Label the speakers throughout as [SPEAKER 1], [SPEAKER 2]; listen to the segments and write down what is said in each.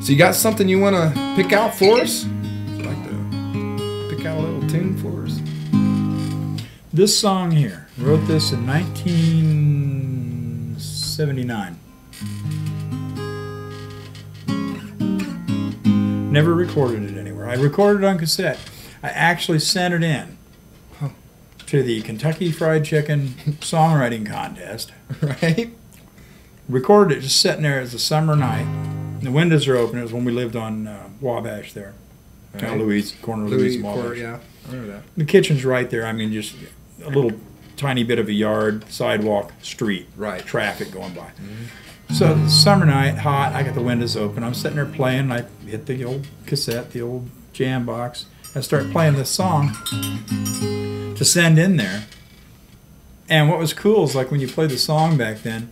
[SPEAKER 1] So you got something you want to pick out for us? Would you like to pick out a little tune for us?
[SPEAKER 2] This song here, wrote this in 1979. Never recorded it anywhere. I recorded it on cassette. I actually sent it in to the Kentucky Fried Chicken songwriting contest.
[SPEAKER 1] Right?
[SPEAKER 2] Recorded it just sitting there as a summer night. The windows are open. It was when we lived on Wabash there.
[SPEAKER 1] Right.
[SPEAKER 2] Louise, corner of Louise and Wabash.
[SPEAKER 1] Yeah, I remember that.
[SPEAKER 2] The kitchen's right there. I mean, just a little tiny bit of a yard, sidewalk, street.
[SPEAKER 1] Right.
[SPEAKER 2] Traffic going by. So summer night, hot, I got the windows open. I'm sitting there playing. I hit the old cassette, the old jam box. I start playing this song to send in there. And what was cool is like when you played the song back then,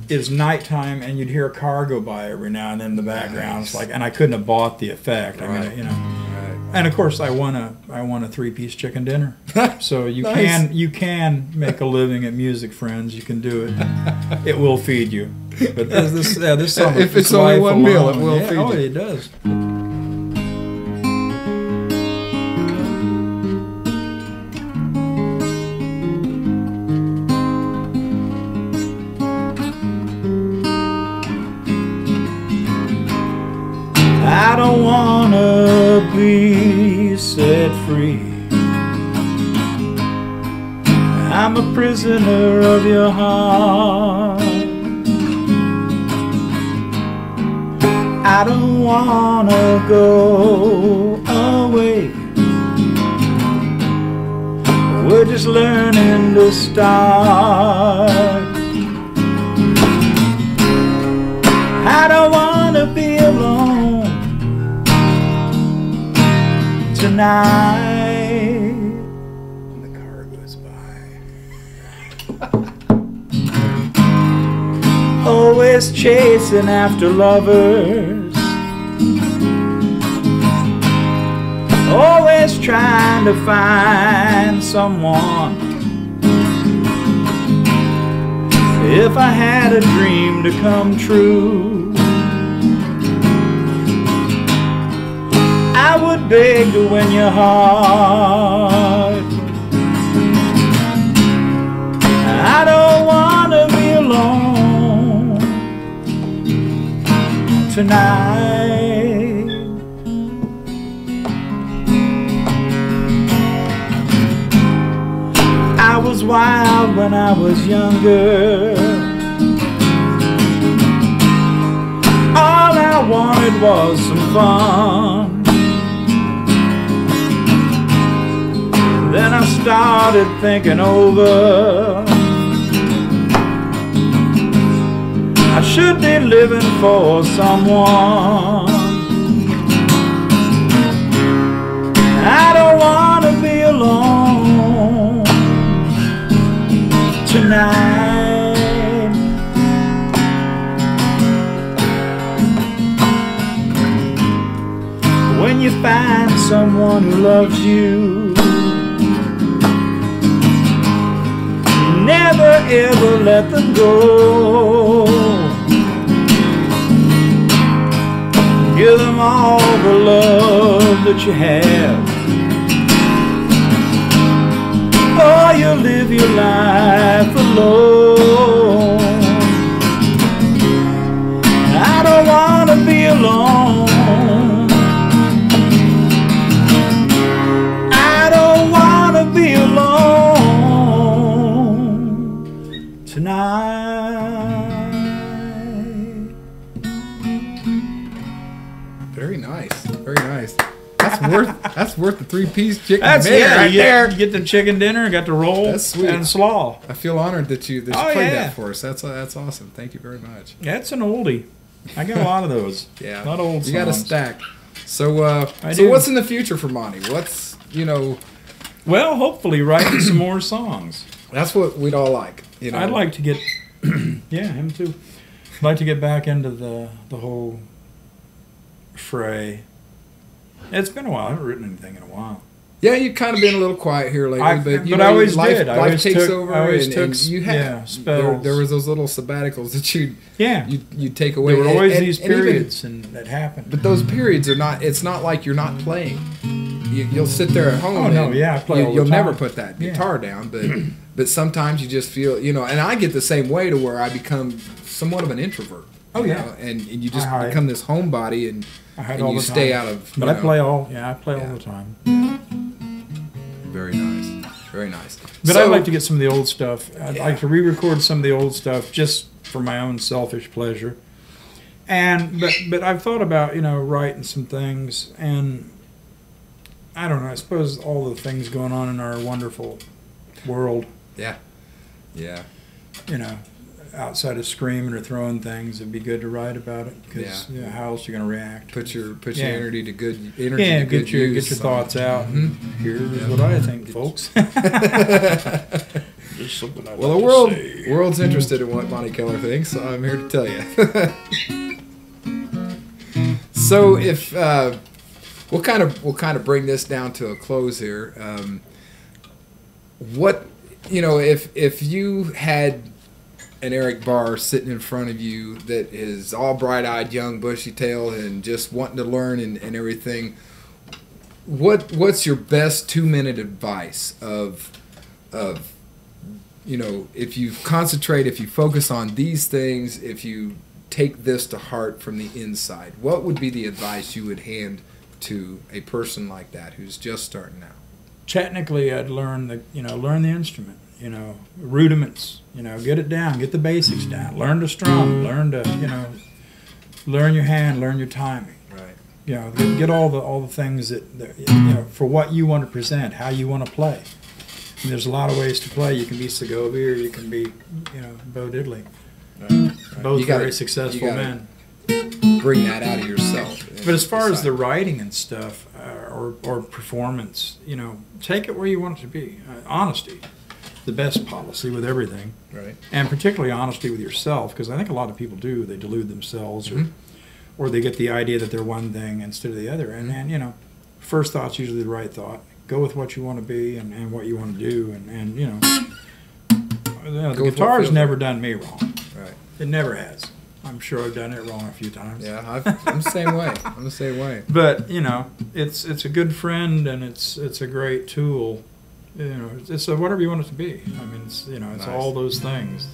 [SPEAKER 2] it was nighttime and you'd hear a car go by every now and then in the background. It's like, and I couldn't have bought the effect.
[SPEAKER 1] Right.
[SPEAKER 2] I mean, you know. And of course, I won a 3-piece chicken dinner. So you
[SPEAKER 1] Nice.
[SPEAKER 2] can make a living at Music Friends. You can do it. It will feed you. But this song,
[SPEAKER 1] If it's only one meal, it will feed you.
[SPEAKER 2] Oh, it does. I don't wanna be set free. I'm a prisoner of your heart. I don't wanna go away. We're just learning to start. I don't wanna be alone tonight. And the car goes by. Always chasing after lovers, always trying to find someone. If I had a dream to come true, I would beg to win your heart. I don't want to be alone tonight. I was wild when I was younger. All I wanted was some fun. Then I started thinking over, I should be living for someone. I don't want to be alone tonight. When you find someone who loves you, never ever let them go. Give them all the love that you have, or you'll live your life alone. I don't want to be alone. I don't want to be alone tonight.
[SPEAKER 1] Very nice. Very nice. That's worth the 3-piece chicken
[SPEAKER 2] That's
[SPEAKER 1] dinner right there.
[SPEAKER 2] You get the chicken dinner, got the roll,
[SPEAKER 1] That's sweet.
[SPEAKER 2] and slaw.
[SPEAKER 1] I feel honored that you
[SPEAKER 2] Oh,
[SPEAKER 1] played
[SPEAKER 2] yeah.
[SPEAKER 1] that for us. That's awesome. Thank you very much.
[SPEAKER 2] That's an oldie. I got a lot of those.
[SPEAKER 1] Yeah,
[SPEAKER 2] a lot of old songs.
[SPEAKER 1] You got a stack. So
[SPEAKER 2] do.
[SPEAKER 1] what's in the future for Monty? What's
[SPEAKER 2] Well, hopefully writing some more songs.
[SPEAKER 1] That's what we'd all like.
[SPEAKER 2] I'd like to get, yeah, him too. I'd like to get back into the whole fray. It's been a while. I haven't written anything in a while.
[SPEAKER 1] Yeah, you've kind of been a little quiet here lately, but
[SPEAKER 2] I always
[SPEAKER 1] life,
[SPEAKER 2] did.
[SPEAKER 1] Life takes over, and you had
[SPEAKER 2] spells.
[SPEAKER 1] There was those little sabbaticals that you take away.
[SPEAKER 2] There were always these
[SPEAKER 1] and
[SPEAKER 2] periods that happened.
[SPEAKER 1] But those periods are not. It's not like you're not playing. You'll sit there at home.
[SPEAKER 2] Oh no, yeah, I play all the
[SPEAKER 1] you'll
[SPEAKER 2] time.
[SPEAKER 1] never put that guitar down, but sometimes you just feel, and I get the same way to where I become somewhat of an introvert.
[SPEAKER 2] Oh yeah,
[SPEAKER 1] and you just become this homebody and you stay out of.
[SPEAKER 2] But I play all the time.
[SPEAKER 1] Very nice, very nice.
[SPEAKER 2] But I'd like to get some of the old stuff. I'd like to re-record some of the old stuff just for my own selfish pleasure. But I've thought about writing some things, and I don't know. I suppose all the things going on in our wonderful world.
[SPEAKER 1] Yeah.
[SPEAKER 2] Outside of screaming or throwing things, it'd be good to write about it because how else are you going to react?
[SPEAKER 1] Put your energy to good
[SPEAKER 2] get your thoughts out. Mm-hmm. Here's what I think, folks. Just something I
[SPEAKER 1] the world's interested in what Monte Keller thinks, so I'm here to tell you. So if we'll kind of bring this down to a close here. If you had an Eric Barr sitting in front of you that is all bright-eyed, young, bushy-tailed, and just wanting to learn and everything, what's your best 2-minute advice of if you concentrate, if you focus on these things, if you take this to heart from the inside, what would be the advice you would hand to a person like that who's just starting out?
[SPEAKER 2] Technically, I'd learn the instrument. Rudiments. Get it down. Get the basics down. Learn to strum. Learn to learn your hand. Learn your timing.
[SPEAKER 1] Right.
[SPEAKER 2] Get all the things that for what you want to present, how you want to play. And there's a lot of ways to play. You can be Segovia, or you can be Bo Diddley.
[SPEAKER 1] Right.
[SPEAKER 2] Both very successful men.
[SPEAKER 1] Bring that out of yourself.
[SPEAKER 2] But as far as the writing and stuff, or performance, take it where you want it to be. Honesty, the best policy with everything,
[SPEAKER 1] right? And
[SPEAKER 2] particularly honesty with yourself, because I think a lot of people do. They delude themselves, or they get the idea that they're one thing instead of the other. And first thought's usually the right thought. Go with what you want to be and what you want to do, and the guitar's never done me wrong.
[SPEAKER 1] Right.
[SPEAKER 2] It never has. I'm sure I've done it wrong a few times.
[SPEAKER 1] Yeah, I'm the same way.
[SPEAKER 2] But it's a good friend, and it's a great tool. It's whatever you want it to be. I mean, it's
[SPEAKER 1] nice.
[SPEAKER 2] All those things.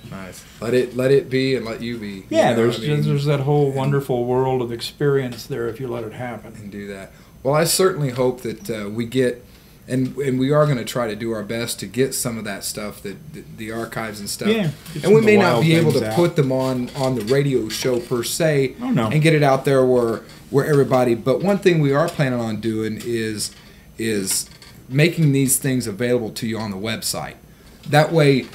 [SPEAKER 1] Nice. Let it be, and let you be.
[SPEAKER 2] Yeah, there's that whole wonderful world of experience there if you let it happen.
[SPEAKER 1] And do that. Well, I certainly hope that we get. And we are going to try to do our best to get some of that stuff, the archives and stuff.
[SPEAKER 2] Yeah,
[SPEAKER 1] and we may not be able to put them on the radio show per se, and get it out there where everybody. But one thing we are planning on doing is making these things available to you on the website. That way,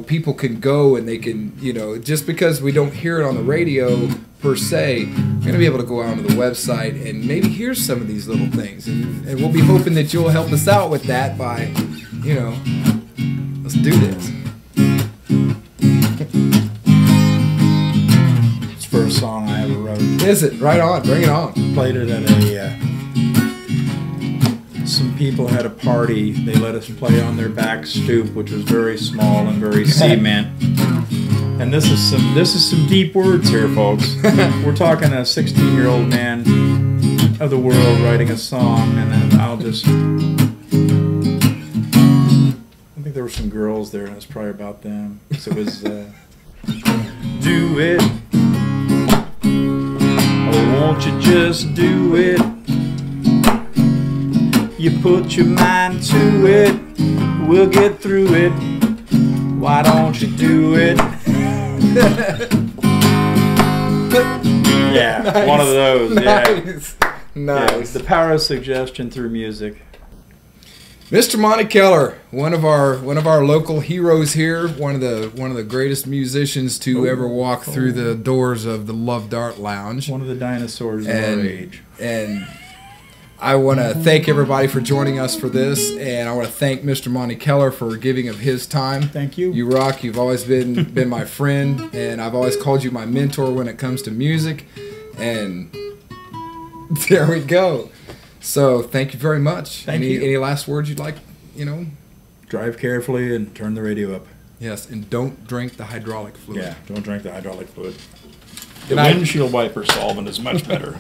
[SPEAKER 1] people can go and they can, just because we don't hear it on the radio per se, we're going to be able to go out onto the website and maybe hear some of these little things. And we'll be hoping that you'll help us out with that by, let's do this.
[SPEAKER 2] It's the first song I ever wrote.
[SPEAKER 1] Is it? Right on. Bring it on.
[SPEAKER 2] Played it at some people had a party. They let us play on their back stoop, which was very small and very cement. And this is some deep words here, folks. We're talking a 16-year-old man of the world writing a song, and then I think there were some girls there, and it was probably about them. So it was, do it, or won't you just do it? You put your mind to it, we'll get through it. Why don't you do it? Yeah, nice. One of those.
[SPEAKER 1] Nice.
[SPEAKER 2] Yeah.
[SPEAKER 1] Nice.
[SPEAKER 2] Yeah, the power of suggestion through music.
[SPEAKER 1] Mr. Monte Keller, one of our local heroes here, one of the greatest musicians to ever walk through the doors of the Lovedart Lounge.
[SPEAKER 2] One of the dinosaurs of our age.
[SPEAKER 1] And I want to thank everybody for joining us for this, and I want to thank Mr. Monte Keller for giving of his time.
[SPEAKER 2] Thank you.
[SPEAKER 1] You rock. You've always been my friend, and I've always called you my mentor when it comes to music. And there we go. So thank you very much.
[SPEAKER 2] Thank you.
[SPEAKER 1] Any last words you'd like?
[SPEAKER 2] Drive carefully and turn the radio up.
[SPEAKER 1] Yes, and don't drink the hydraulic fluid.
[SPEAKER 2] Yeah, don't drink the hydraulic fluid.
[SPEAKER 3] The windshield wiper solvent is much better.